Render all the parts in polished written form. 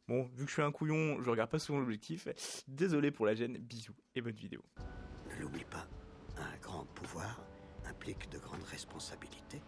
Bon, vu que je suis un couillon, je regarde pas souvent l'objectif. Désolé pour la gêne, bisous et bonne vidéo. Ne l'oublie pas, un grand pouvoir implique de grandes responsabilités.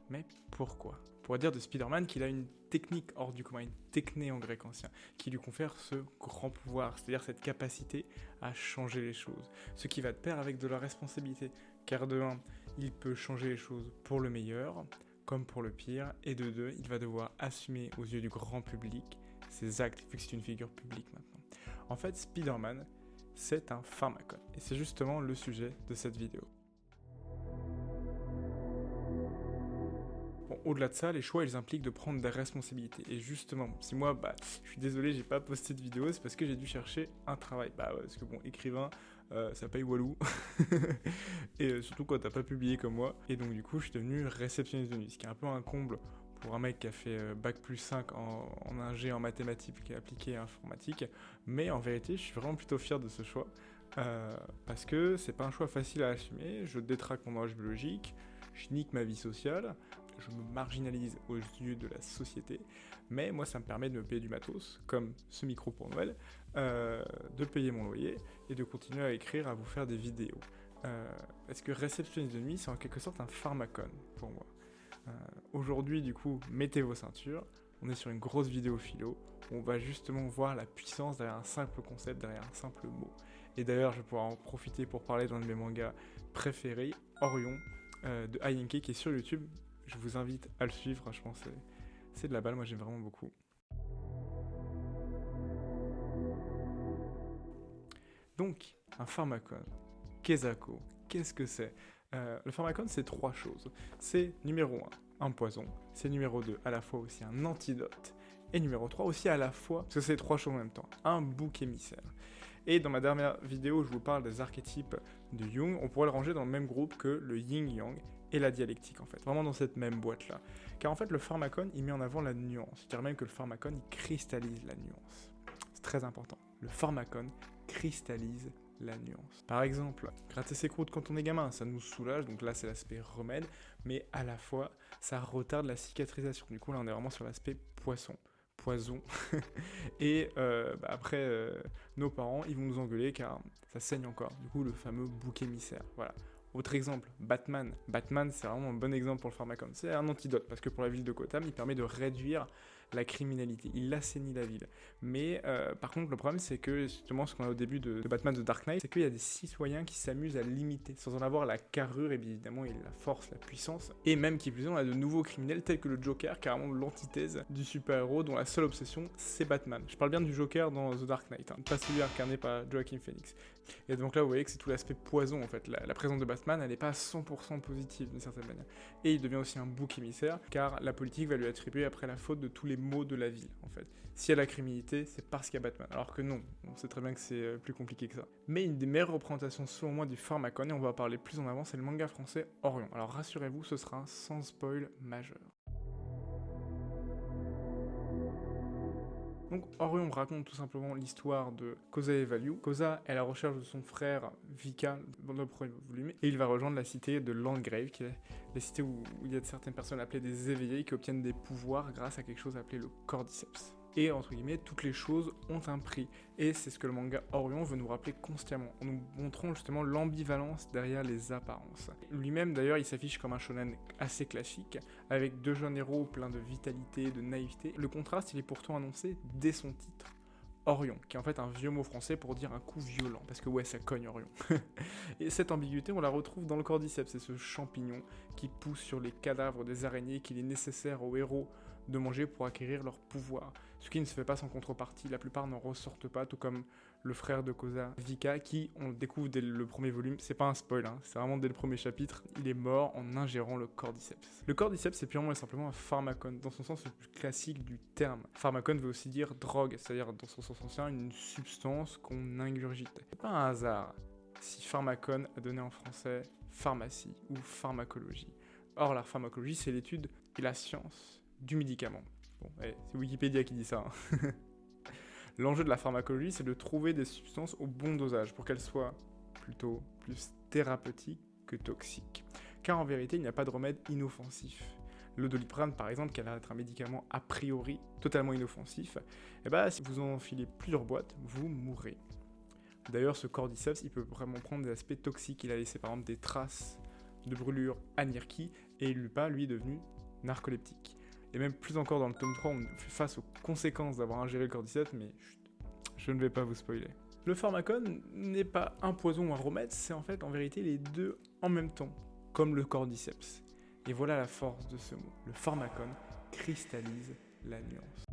Mais pourquoi? On pourrait dire de Spider-Man qu'il a une technique hors du commun, une techné en grec ancien, qui lui confère ce grand pouvoir, c'est-à-dire cette capacité à changer les choses. Ce qui va de pair avec de la responsabilité, car de 1, il peut changer les choses pour le meilleur, comme pour le pire, et de 2, il va devoir assumer aux yeux du grand public ses actes, vu que c'est une figure publique maintenant. En fait, Spider-Man, c'est un pharmacone, et c'est justement le sujet de cette vidéo. Bon, au-delà de ça, les choix, ils impliquent de prendre des responsabilités. Et justement, si moi, je suis désolé, j'ai pas posté de vidéo, c'est parce que j'ai dû chercher un travail. Ouais, parce que bon, écrivain, ça paye walou. Et surtout quand t'as pas publié comme moi. Et donc du coup, je suis devenu réceptionniste de nuit, ce qui est un peu un comble pour un mec qui a fait bac+5 en ingé en mathématiques et appliqué informatique. Mais en vérité, je suis vraiment plutôt fier de ce choix. Parce que c'est pas un choix facile à assumer. Je détraque mon âge biologique, je nique ma vie sociale, je me marginalise aux yeux de la société, mais moi ça me permet de me payer du matos, comme ce micro pour Noël, de payer mon loyer et de continuer à écrire, à vous faire des vidéos. Parce que réceptionniste de nuit, c'est en quelque sorte un pharmacone pour moi. Aujourd'hui, du coup, mettez vos ceintures, on est sur une grosse vidéo philo, où on va justement voir la puissance derrière un simple concept, derrière un simple mot. Et d'ailleurs, je vais pouvoir en profiter pour parler d'un de mes mangas préférés, Orion, de Ayenke, qui est sur YouTube. Je vous invite à le suivre, franchement, c'est de la balle, moi j'aime vraiment beaucoup. Donc, un pharmacone, Kesako, qu'est-ce que c'est? Le pharmacone, c'est 3 choses. C'est numéro 1, un poison. C'est numéro 2, à la fois aussi un antidote. Et numéro 3, aussi à la fois, parce que c'est 3 choses en même temps, un bouc émissaire. Et dans ma dernière vidéo, je vous parle des archétypes de Jung. On pourrait le ranger dans le même groupe que le yin-yang et la dialectique, en fait. Vraiment dans cette même boîte-là. Car en fait, le pharmacone, il met en avant la nuance. Je dirais même que le pharmacone, il cristallise la nuance. C'est très important. Le pharmacone cristallise la nuance. Par exemple, gratter ses croûtes quand on est gamin, ça nous soulage, donc là c'est l'aspect remède, mais à la fois, ça retarde la cicatrisation. Du coup, là on est vraiment sur l'aspect poisson. Et après, nos parents, ils vont nous engueuler car ça saigne encore. Du coup, le fameux bouc émissaire. Voilà. Autre exemple, Batman. Batman, c'est vraiment un bon exemple pour le pharmacone. C'est un antidote parce que pour la ville de Gotham, il permet de réduire la criminalité. Il assainit la ville. Mais par contre, le problème, c'est que justement, ce qu'on a au début de Batman The Dark Knight, c'est qu'il y a des citoyens qui s'amusent à limiter sans en avoir la carrure et bien évidemment la force, la puissance. Et même qui plus est, on a de nouveaux criminels tels que le Joker, carrément l'antithèse du super-héros dont la seule obsession, c'est Batman. Je parle bien du Joker dans The Dark Knight, pas celui incarné par Joaquin Phoenix. Et donc là, vous voyez que c'est tout l'aspect poison en fait. La présence de Batman, elle n'est pas 100% positive d'une certaine manière. Et il devient aussi un bouc émissaire, car la politique va lui attribuer après la faute de tous les maux de la ville, en fait. S'il y a la criminalité, c'est parce qu'il y a Batman. Alors que non, on sait très bien que c'est plus compliqué que ça. Mais une des meilleures représentations, selon moi, du pharmacone, et on va en parler plus en avant, c'est le manga français Orion. Alors rassurez-vous, ce sera un sans spoil majeur. Donc Orion raconte tout simplement l'histoire de Koza et Value. Koza est à la recherche de son frère Vika dans le premier volume, et il va rejoindre la cité de Landgrave, qui est la cité où il y a certaines personnes appelées des éveillés qui obtiennent des pouvoirs grâce à quelque chose appelé le cordyceps. Et entre guillemets, toutes les choses ont un prix. Et c'est ce que le manga Orion veut nous rappeler constamment, en nous montrant justement l'ambivalence derrière les apparences. Lui-même d'ailleurs, il s'affiche comme un shonen assez classique, avec 2 jeunes héros pleins de vitalité, de naïveté. Le contraste, il est pourtant annoncé dès son titre. Orion, qui est en fait un vieux mot français pour dire un coup violent, parce que ouais, ça cogne Orion. Et cette ambiguïté, on la retrouve dans le cordyceps, c'est ce champignon qui pousse sur les cadavres des araignées qu'il est nécessaire aux héros de manger pour acquérir leur pouvoir. Ce qui ne se fait pas sans contrepartie, la plupart n'en ressortent pas, tout comme le frère de Koza, Vika, qui, on le découvre dès le premier volume, c'est pas un spoil, c'est vraiment dès le premier chapitre, il est mort en ingérant le cordyceps. Le cordyceps, c'est purement et simplement un pharmacone, dans son sens le plus classique du terme. Pharmacone veut aussi dire drogue, c'est-à-dire dans son sens ancien, une substance qu'on ingurgite. C'est pas un hasard si pharmacone a donné en français pharmacie ou pharmacologie. Or, la pharmacologie, c'est l'étude et la science du médicament. Bon, c'est Wikipédia qui dit ça. L'enjeu de la pharmacologie, c'est de trouver des substances au bon dosage pour qu'elles soient plutôt plus thérapeutiques que toxiques. Car en vérité, il n'y a pas de remède inoffensif. le Doliprane par exemple, qui a l'air d'être un médicament a priori totalement inoffensif, et bah si vous en enfilez plusieurs boîtes, vous mourrez. D'ailleurs, ce cordyceps, il peut vraiment prendre des aspects toxiques. Il a laissé par exemple des traces de brûlure à Nirki, et Lupin, lui, est devenu narcoleptique. Et même plus encore dans le tome 3, on fait face aux conséquences d'avoir ingéré le cordyceps, mais chut, je ne vais pas vous spoiler. Le pharmacone n'est pas un poison ou un remède, c'est en fait en vérité les deux en même temps, comme le cordyceps. Et voilà la force de ce mot. Le pharmacone cristallise la nuance.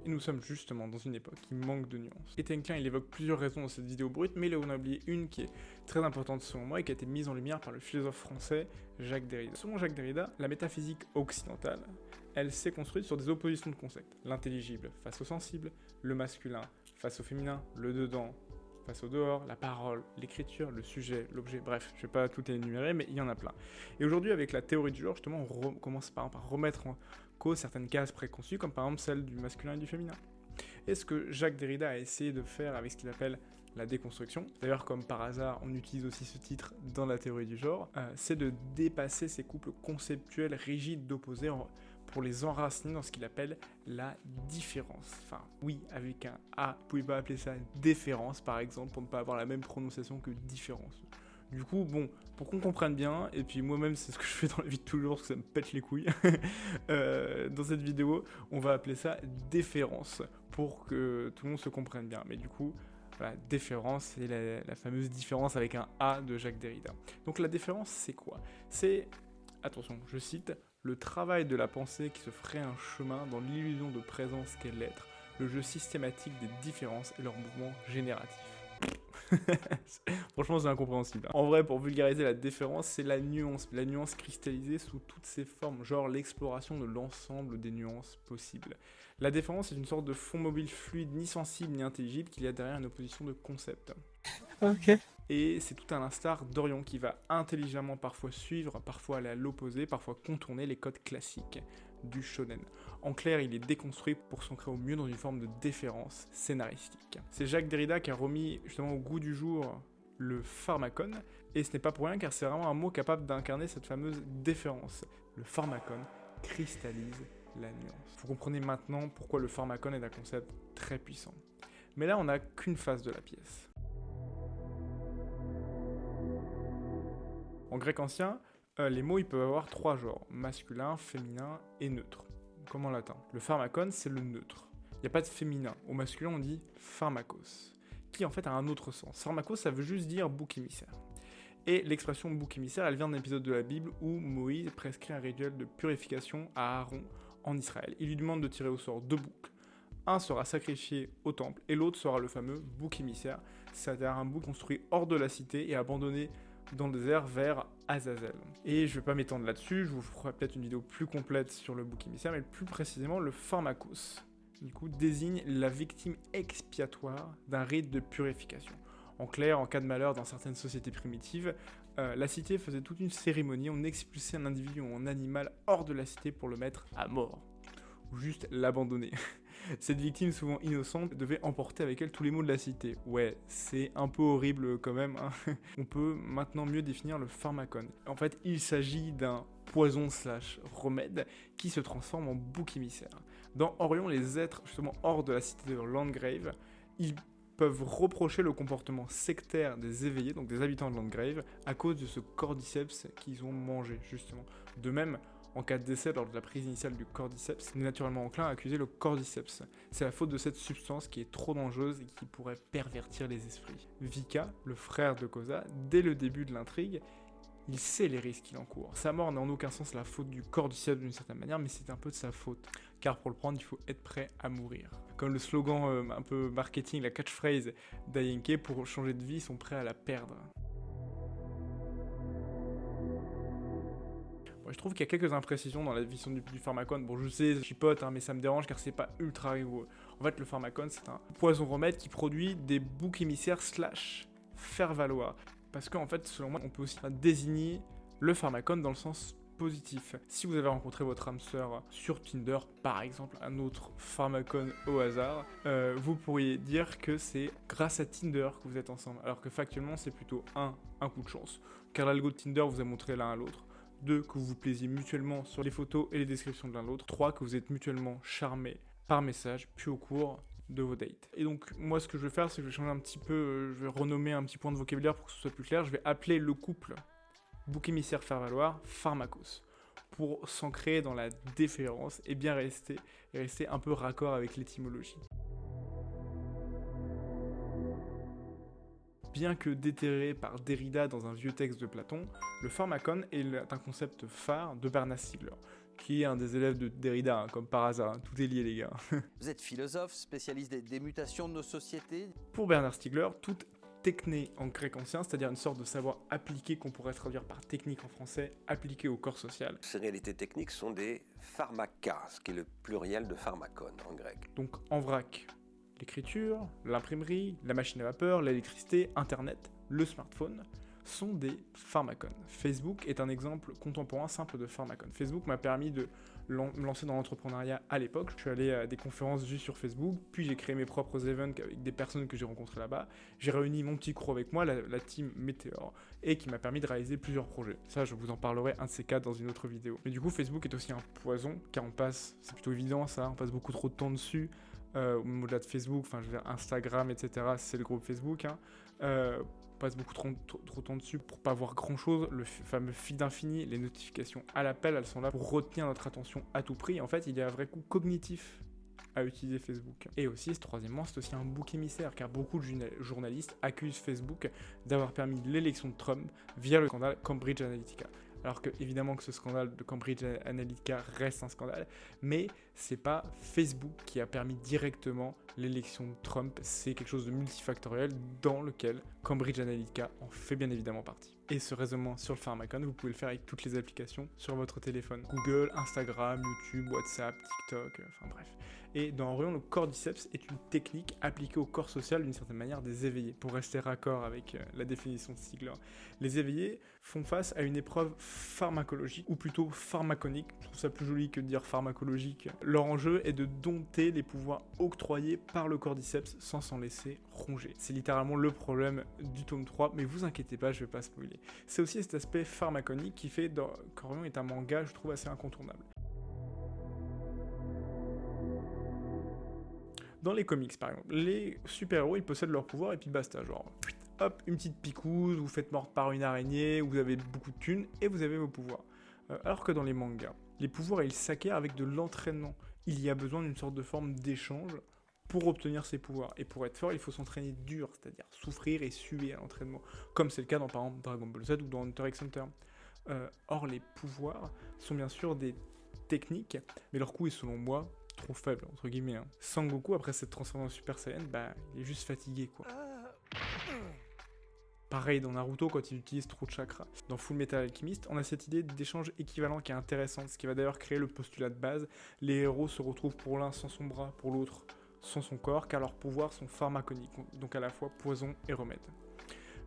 Et nous sommes justement dans une époque qui manque de nuances. Et Tenklein, il évoque plusieurs raisons dans cette vidéo brute, mais il en a oublié une qui est très importante selon moi et qui a été mise en lumière par le philosophe français Jacques Derrida. Selon Jacques Derrida, la métaphysique occidentale, elle s'est construite sur des oppositions de concepts. L'intelligible face au sensible, le masculin face au féminin, le dedans face au dehors, la parole, l'écriture, le sujet, l'objet, bref, je vais pas tout énumérer, mais il y en a plein. Et aujourd'hui, avec la théorie du genre, justement, on commence par exemple à remettre en cause certaines cases préconçues, comme par exemple celle du masculin et du féminin. Et ce que Jacques Derrida a essayé de faire avec ce qu'il appelle la déconstruction, d'ailleurs comme par hasard on utilise aussi ce titre dans la théorie du genre, c'est de dépasser ces couples conceptuels rigides d'opposés pour les enraciner dans ce qu'il appelle la différence. Enfin, oui, avec un A, vous pouvez pas appeler ça déférence par exemple, pour ne pas avoir la même prononciation que différence. Du coup, bon, pour qu'on comprenne bien, et puis moi-même c'est ce que je fais dans la vie de tous les jours, parce que ça me pète les couilles, dans cette vidéo, on va appeler ça déférence, pour que tout le monde se comprenne bien. Mais du coup, voilà, déférence, c'est la fameuse différence avec un A de Jacques Derrida. Donc la déférence, c'est quoi? C'est, attention, je cite, le travail de la pensée qui se ferait un chemin dans l'illusion de présence qu'est l'être, le jeu systématique des différences et leur mouvement génératif. Franchement, c'est incompréhensible. En vrai, pour vulgariser la différence, c'est la nuance cristallisée sous toutes ses formes, genre l'exploration de l'ensemble des nuances possibles. La différence est une sorte de fond mobile fluide, ni sensible ni intelligible, qu'il y a derrière une opposition de concepts. Ok. Et c'est tout à l'instar d'Orion qui va intelligemment parfois suivre, parfois aller à l'opposé, parfois contourner les codes classiques du shonen. En clair, il est déconstruit pour s'ancrer au mieux dans une forme de déférence scénaristique. C'est Jacques Derrida qui a remis justement au goût du jour le pharmacone, et ce n'est pas pour rien car c'est vraiment un mot capable d'incarner cette fameuse déférence. Le pharmacone cristallise la nuance. Vous comprenez maintenant pourquoi le pharmacone est un concept très puissant. Mais là, on n'a qu'une face de la pièce. En grec ancien, les mots ils peuvent avoir trois genres, masculin, féminin et neutre, comme en latin. Le pharmacone, c'est le neutre. Il n'y a pas de féminin. Au masculin, on dit pharmakos, qui en fait a un autre sens. Pharmakos, ça veut juste dire bouc émissaire. Et l'expression bouc émissaire, elle vient d'un épisode de la Bible où Moïse prescrit un rituel de purification à Aaron en Israël. Il lui demande de tirer au sort deux boucs. Un sera sacrifié au temple et l'autre sera le fameux bouc émissaire, c'est-à-dire un bouc construit hors de la cité et abandonné dans le désert vers Azazel. Et je vais pas m'étendre là-dessus, je vous ferai peut-être une vidéo plus complète sur le bouc émissaire, mais plus précisément le pharmakos, du coup, désigne la victime expiatoire d'un rite de purification. En clair, en cas de malheur dans certaines sociétés primitives, la cité faisait toute une cérémonie, on expulsait un individu ou un animal hors de la cité pour le mettre à mort, ou juste l'abandonner. Cette victime, souvent innocente, devait emporter avec elle tous les maux de la cité. Ouais, c'est un peu horrible quand même, hein. On peut maintenant mieux définir le pharmacone. En fait, il s'agit d'un poison / remède qui se transforme en bouc émissaire. Dans Orion, les êtres justement hors de la cité de Landgrave, ils peuvent reprocher le comportement sectaire des éveillés, donc des habitants de Landgrave, à cause de ce cordyceps qu'ils ont mangé, justement. De même, en cas de décès lors de la prise initiale du cordyceps, on est naturellement enclin à accuser le cordyceps. C'est la faute de cette substance qui est trop dangereuse et qui pourrait pervertir les esprits. Vika, le frère de Koza, dès le début de l'intrigue, il sait les risques qu'il encourt. Sa mort n'est en aucun sens la faute du cordyceps d'une certaine manière, mais c'est un peu de sa faute. Car pour le prendre, il faut être prêt à mourir. Comme le slogan un peu marketing, la catchphrase d'Ayenke, pour changer de vie, ils sont prêts à la perdre. Bon, je trouve qu'il y a quelques imprécisions dans la vision du pharmacone. Bon, je sais, je chipote, hein, mais ça me dérange car c'est pas ultra rigoureux. En fait, le pharmacone, c'est un poison remède qui produit des boucs émissaires / faire valoir. Parce qu'en fait, selon moi, on peut aussi désigner le pharmacone dans le sens positif. Si vous avez rencontré votre âme sœur sur Tinder, par exemple, un autre pharmacone au hasard, vous pourriez dire que c'est grâce à Tinder que vous êtes ensemble, alors que factuellement c'est plutôt un coup de chance, car l'algo de Tinder vous a montré l'un à l'autre. 2, que vous vous plaisiez mutuellement sur les photos et les descriptions de l'un de l'autre. 3, que vous êtes mutuellement charmés par message, puis au cours de vos dates. Et donc moi ce que je vais faire, c'est que je vais changer un petit peu, je vais renommer un petit point de vocabulaire pour que ce soit plus clair. Je vais appeler le couple bouc émissaire faire valoir pharmacos, pour s'ancrer dans la déférence et bien rester un peu raccord avec l'étymologie. Bien que déterré par Derrida dans un vieux texte de Platon, le pharmacon est un concept phare de Bernard Stiegler, qui est un des élèves de Derrida, hein, comme par hasard, hein, tout est lié les gars. Vous êtes philosophe, spécialiste des mutations de nos sociétés. Pour Bernard Stiegler, toute techné en grec ancien, c'est-à-dire une sorte de savoir appliqué qu'on pourrait traduire par technique en français, appliqué au corps social. Ces réalités techniques sont des pharmakas, ce qui est le pluriel de pharmacon en grec. Donc en vrac, l'écriture, l'imprimerie, la machine à vapeur, l'électricité, Internet, le smartphone sont des pharmacons. Facebook est un exemple contemporain simple de pharmacon. Facebook m'a permis de me lancer dans l'entrepreneuriat à l'époque. Je suis allé à des conférences vues sur Facebook, puis j'ai créé mes propres events avec des personnes que j'ai rencontrées là-bas. J'ai réuni mon petit crew avec moi, la team Météor, et qui m'a permis de réaliser plusieurs projets. Ça, je vous en parlerai un de ces quatre dans une autre vidéo. Mais du coup, Facebook est aussi un poison, car on passe, c'est plutôt évident ça, on passe beaucoup trop de temps dessus. Au-delà de Facebook, enfin je veux dire Instagram, etc. C'est le groupe Facebook. On passe beaucoup trop de temps dessus pour pas voir grand chose. Le fameux feed infini, les notifications à l'appel, elles sont là pour retenir notre attention à tout prix. En fait, il y a un vrai coût cognitif à utiliser Facebook. Et aussi, troisièmement, c'est aussi un bouc émissaire, car beaucoup de journalistes accusent Facebook d'avoir permis l'élection de Trump via le scandale Cambridge Analytica. Alors que évidemment que ce scandale de Cambridge Analytica reste un scandale, mais c'est pas Facebook qui a permis directement l'élection de Trump, c'est quelque chose de multifactoriel dans lequel Cambridge Analytica en fait bien évidemment partie. Et ce raisonnement sur le pharmacon, vous pouvez le faire avec toutes les applications sur votre téléphone. Google, Instagram, YouTube, WhatsApp, TikTok, enfin bref. Et dans Orion, le cordyceps est une technique appliquée au corps social d'une certaine manière des éveillés. Pour rester raccord avec la définition de Stiegler, les éveillés font face à une épreuve pharmacologique, ou plutôt pharmaconique, je trouve ça plus joli que de dire pharmacologique. Leur enjeu est de dompter les pouvoirs octroyés par le cordyceps sans s'en laisser ronger. C'est littéralement le problème du tome 3, mais vous inquiétez pas, je vais pas spoiler. C'est aussi cet aspect pharmaconique qui fait qu'Orion est un manga, je trouve, assez incontournable. Dans les comics, par exemple, les super-héros, ils possèdent leur pouvoir et puis basta, genre, hop, une petite picouse, vous faites mordre par une araignée, vous avez beaucoup de thunes et vous avez vos pouvoirs. Alors que dans les mangas, les pouvoirs, ils s'acquièrent avec de l'entraînement. Il y a besoin d'une sorte de forme d'échange pour obtenir ces pouvoirs. Et pour être fort, il faut s'entraîner dur, c'est-à-dire souffrir et suer à l'entraînement, comme c'est le cas dans, par exemple, Dragon Ball Z ou dans Hunter x Hunter. Or, les pouvoirs sont bien sûr des techniques, mais leur coût est, selon moi, trop faible, entre guillemets. Sangoku, après s'être transformé en Super Saiyan, il est juste fatigué, quoi. Pareil dans Naruto quand il utilise trop de chakras. Dans Full Metal Alchemist, on a cette idée d'échange équivalent qui est intéressante, ce qui va d'ailleurs créer le postulat de base. Les héros se retrouvent pour l'un sans son bras, pour l'autre sans son corps, car leurs pouvoirs sont pharmaconiques, donc à la fois poison et remède.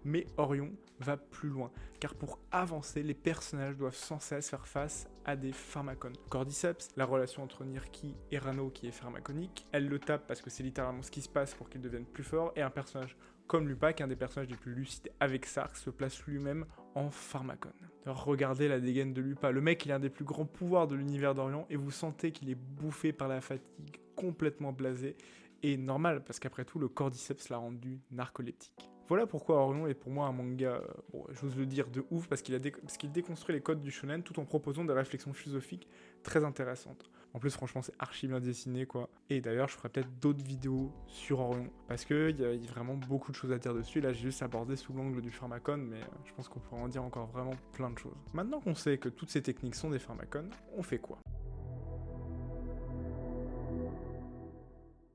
Mais Orion va plus loin, car pour avancer, les personnages doivent sans cesse faire face à des pharmacones. Cordyceps, la relation entre Nirki et Rano qui est pharmaconique, elle le tape parce que c'est littéralement ce qui se passe pour qu'il devienne plus fort, et un personnage comme Lupac, un des personnages les plus lucides avec Sark, se place lui-même en pharmacone. Alors regardez la dégaine de Lupa, le mec il a un des plus grands pouvoirs de l'univers d'Orion, et vous sentez qu'il est bouffé par la fatigue, complètement blasé, et normal, parce qu'après tout, le cordyceps l'a rendu narcoleptique. Voilà pourquoi Orion est pour moi un manga, j'ose le dire, de ouf, parce qu'il déconstruit les codes du shonen tout en proposant des réflexions philosophiques très intéressantes. En plus, franchement, c'est archi bien dessiné, quoi. Et d'ailleurs, je ferai peut-être d'autres vidéos sur Orion, parce qu'il y a vraiment beaucoup de choses à dire dessus. Là, j'ai juste abordé sous l'angle du pharmacone, mais je pense qu'on pourra en dire encore vraiment plein de choses. Maintenant qu'on sait que toutes ces techniques sont des pharmacones, on fait quoi ?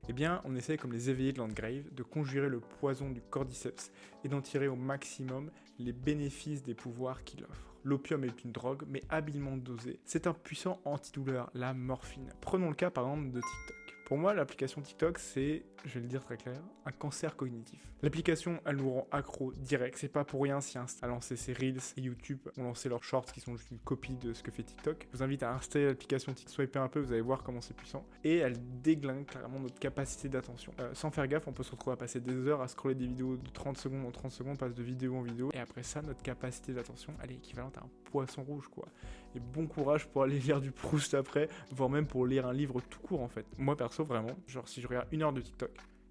Eh bien, on essaie, comme les éveillés de Landgrave, de conjurer le poison du cordyceps et d'en tirer au maximum les bénéfices des pouvoirs qu'il offre. L'opium est une drogue, mais habilement dosée. C'est un puissant antidouleur, la morphine. Prenons le cas par exemple de TikTok. Pour moi, l'application TikTok, c'est, je vais le dire très clair, un cancer cognitif. L'application, elle nous rend accro direct. C'est pas pour rien si Insta a lancé ses Reels et YouTube ont lancé leurs Shorts qui sont juste une copie de ce que fait TikTok. Je vous invite à installer l'application TikTok, swiper un peu, vous allez voir comment c'est puissant. Et elle déglingue clairement notre capacité d'attention. Sans faire gaffe, on peut se retrouver à passer des heures à scroller des vidéos de 30 secondes en 30 secondes, on passe de vidéo en vidéo. Et après ça, notre capacité d'attention, elle est équivalente à un poisson rouge, quoi. Et bon courage pour aller lire du Proust après, voire même pour lire un livre tout court, en fait. Moi, perso, vraiment, genre si je regarde 1 heure de TikTok,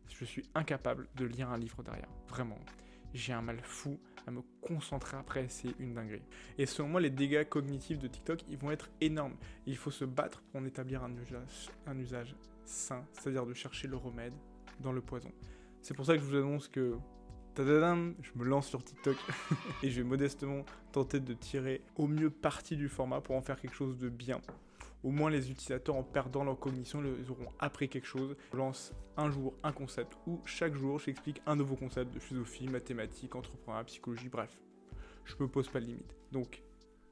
je suis incapable de lire un livre derrière. Vraiment. J'ai un mal fou à me concentrer après, c'est une dinguerie. Et selon moi, les dégâts cognitifs de TikTok, ils vont être énormes. Il faut se battre pour en établir un usage sain, c'est-à-dire de chercher le remède dans le poison. C'est pour ça que je vous annonce que tadadam, je me lance sur TikTok et je vais modestement tenter de tirer au mieux parti du format pour en faire quelque chose de bien. Au moins les utilisateurs, en perdant leur cognition, ils auront appris quelque chose. Je lance un jour un concept où chaque jour j'explique un nouveau concept de philosophie, mathématiques, entrepreneuriat, psychologie, bref. Je me pose pas de limite. Donc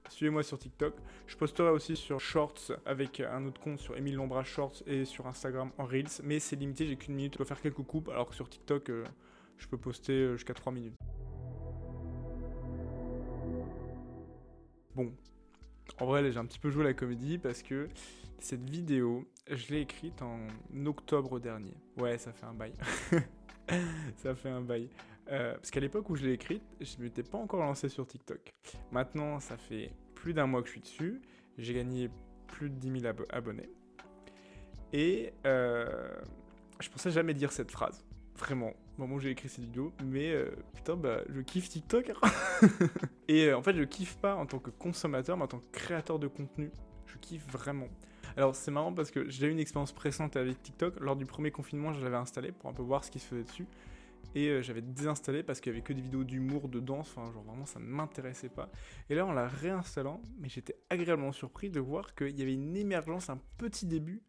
suivez-moi sur TikTok. Je posterai aussi sur Shorts avec un autre compte sur Émile Lombra Shorts et sur Instagram en Reels. Mais c'est limité, j'ai qu'une minute. Je dois faire quelques coupes alors que sur TikTok, je peux poster jusqu'à 3 minutes. Bon. En vrai, là, j'ai un petit peu joué à la comédie parce que cette vidéo, je l'ai écrite en octobre dernier. Ouais, ça fait un bail. Ça fait un bail. Parce qu'à l'époque où je l'ai écrite, je ne m'étais pas encore lancé sur TikTok. Maintenant, ça fait plus d'1 mois que je suis dessus. J'ai gagné plus de 10 000 abonnés. Et je pensais jamais dire cette phrase. Vraiment, au moment où j'ai écrit cette vidéo, mais putain, bah, je kiffe TikTok. Et en fait, je kiffe pas en tant que consommateur, mais en tant que créateur de contenu. Je kiffe vraiment. Alors, c'est marrant parce que j'ai eu une expérience précédente avec TikTok. Lors du premier confinement, je l'avais installé pour un peu voir ce qui se faisait dessus. Et j'avais désinstallé parce qu'il y avait que des vidéos d'humour, de danse. Enfin, genre vraiment, ça ne m'intéressait pas. Et là, en la réinstallant, mais j'étais agréablement surpris de voir qu'il y avait une émergence, un petit début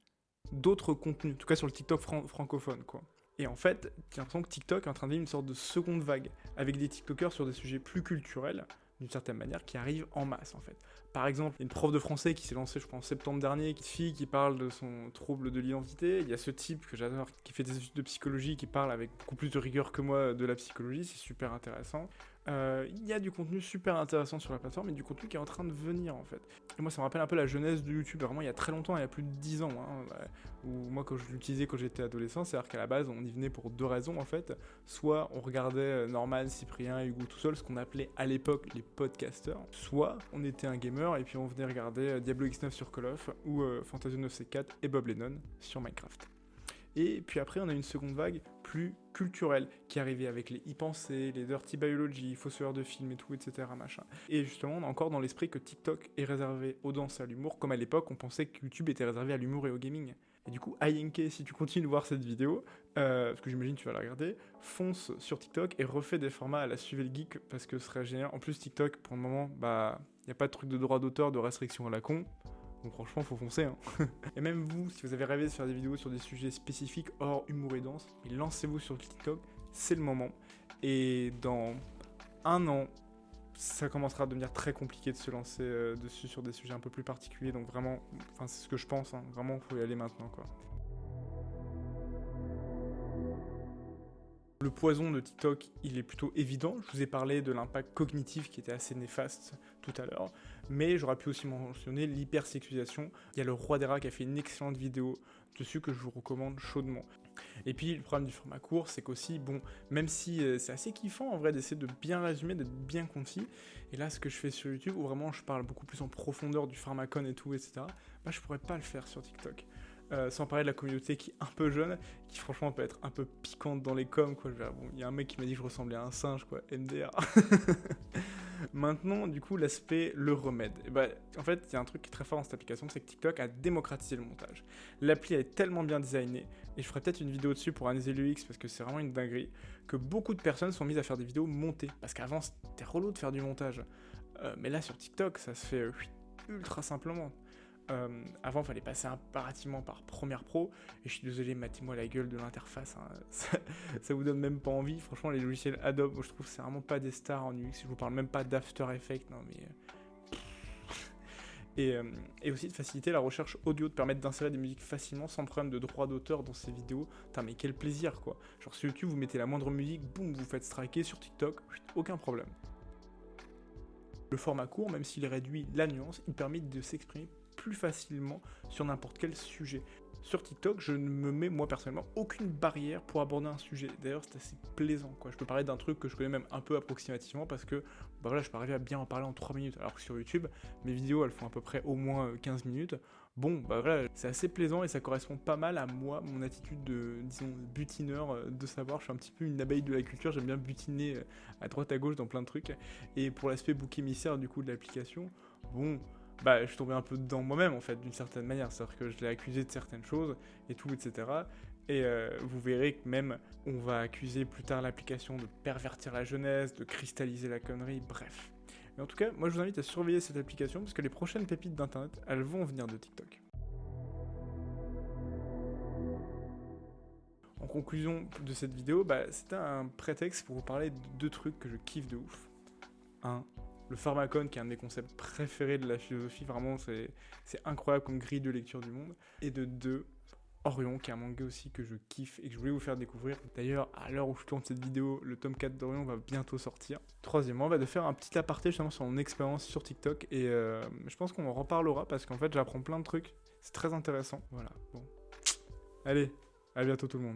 d'autres contenus. En tout cas, sur le TikTok francophone, quoi. Et en fait, j'ai l'impression que TikTok est en train de vivre une sorte de seconde vague, avec des TikTokers sur des sujets plus culturels, d'une certaine manière, qui arrivent en masse, en fait. Par exemple, il y a une prof de français qui s'est lancée, je crois, en septembre dernier, une fille qui parle de son trouble de l'identité. Il y a ce type que j'adore, qui fait des études de psychologie, qui parle avec beaucoup plus de rigueur que moi de la psychologie, c'est super intéressant. Il y a du contenu super intéressant sur la plateforme et du contenu qui est en train de venir en fait. Et moi ça me rappelle un peu la jeunesse de YouTube, vraiment il y a très longtemps, il y a plus de 10 ans, où moi quand je l'utilisais quand j'étais adolescent, c'est-à-dire qu'à la base on y venait pour 2 raisons en fait. Soit on regardait Norman, Cyprien, Hugo tout seul, ce qu'on appelait à l'époque les podcasters, soit on était un gamer et puis on venait regarder Diablo X9 sur Call of ou Fantasio 9C4 et Bob Lennon sur Minecraft. Et puis après, on a une seconde vague plus culturelle qui arrivait avec les e-pensées, les dirty biology, fossoyeurs de films et tout, etc. Machin. Et justement, on est encore dans l'esprit que TikTok est réservé aux danses et à l'humour, comme à l'époque, on pensait que YouTube était réservé à l'humour et au gaming. Et du coup, Ayenke, si tu continues de voir cette vidéo, parce que j'imagine que tu vas la regarder, fonce sur TikTok et refais des formats à la Suivez le Geek, parce que ce serait génial. En plus, TikTok, pour le moment, bah, il n'y a pas de truc de droit d'auteur, de restriction à la con. Donc franchement, faut foncer. Hein. Et même vous, si vous avez rêvé de faire des vidéos sur des sujets spécifiques hors humour et danse, lancez-vous sur TikTok, c'est le moment. Et dans 1 an, ça commencera à devenir très compliqué de se lancer dessus sur des sujets un peu plus particuliers. Donc vraiment, enfin c'est ce que je pense, hein. Vraiment, faut y aller maintenant, quoi. Le poison de TikTok, il est plutôt évident. Je vous ai parlé de l'impact cognitif qui était assez néfaste tout à l'heure. Mais j'aurais pu aussi mentionner l'hypersexualisation. Il y a le Roi des Rats qui a fait une excellente vidéo dessus que je vous recommande chaudement. Et puis le problème du format court, c'est qu'aussi, bon, même si c'est assez kiffant en vrai d'essayer de bien résumer, d'être bien concis, et là ce que je fais sur YouTube, où vraiment je parle beaucoup plus en profondeur du pharmacone et tout, etc., bah je pourrais pas le faire sur TikTok. Sans parler de la communauté qui est un peu jeune, qui franchement peut être un peu piquante dans les coms, quoi. Bon, il y a un mec qui m'a dit que je ressemblais à un singe, quoi, MDR. Maintenant, du coup, l'aspect, le remède. Et bah, en fait, il y a un truc qui est très fort dans cette application, c'est que TikTok a démocratisé le montage. L'appli est tellement bien designée, et je ferai peut-être une vidéo dessus pour analyser l'UX, parce que c'est vraiment une dinguerie, que beaucoup de personnes sont mises à faire des vidéos montées. Parce qu'avant, c'était relou de faire du montage. Mais là, sur TikTok, ça se fait ultra simplement. Avant, il fallait passer impérativement par Premiere Pro, et je suis désolé, matez-moi la gueule de l'interface, hein. Ça vous donne même pas envie. Franchement, les logiciels Adobe, moi, je trouve que c'est vraiment pas des stars en UX. Je vous parle même pas d'After Effects, non mais. Et aussi de faciliter la recherche audio, de permettre d'insérer des musiques facilement sans problème de droit d'auteur dans ces vidéos. Putain, mais quel plaisir quoi. Genre sur YouTube, vous mettez la moindre musique, boum, vous faites striker. Sur TikTok, aucun problème. Le format court, même s'il réduit la nuance, il permet de s'exprimer plus facilement sur n'importe quel sujet. Sur TikTok, je ne me mets, moi personnellement, aucune barrière pour aborder un sujet. D'ailleurs, c'est assez plaisant, quoi. Je peux parler d'un truc que je connais même un peu approximativement parce que, bah voilà, je peux arriver à bien en parler en 3 minutes. Alors que sur YouTube, mes vidéos, elles font à peu près au moins 15 minutes. Bon, bah voilà, c'est assez plaisant et ça correspond pas mal à moi, mon attitude de, disons, butineur de savoir. Je suis un petit peu une abeille de la culture, j'aime bien butiner à droite à gauche dans plein de trucs. Et pour l'aspect bouc émissaire, du coup, de l'application, bon... bah, je suis tombé un peu dedans moi-même, en fait, d'une certaine manière. C'est-à-dire que je l'ai accusé de certaines choses, et tout, etc. Et vous verrez que même, on va accuser plus tard l'application de pervertir la jeunesse, de cristalliser la connerie, bref. Mais en tout cas, moi, je vous invite à surveiller cette application, parce que les prochaines pépites d'Internet, elles vont venir de TikTok. En conclusion de cette vidéo, bah, c'était un prétexte pour vous parler de 2 trucs que je kiffe de ouf. 1. Le Pharmacon, qui est un de mes concepts préférés de la philosophie, vraiment c'est incroyable comme grille de lecture du monde. Et de 2, Orion, qui est un manga aussi que je kiffe et que je voulais vous faire découvrir. D'ailleurs, à l'heure où je tourne cette vidéo, le tome 4 d'Orion va bientôt sortir. Troisièmement, de faire un petit aparté justement sur mon expérience sur TikTok, et je pense qu'on en reparlera parce qu'en fait j'apprends plein de trucs, c'est très intéressant. Voilà, bon. Allez, à bientôt tout le monde.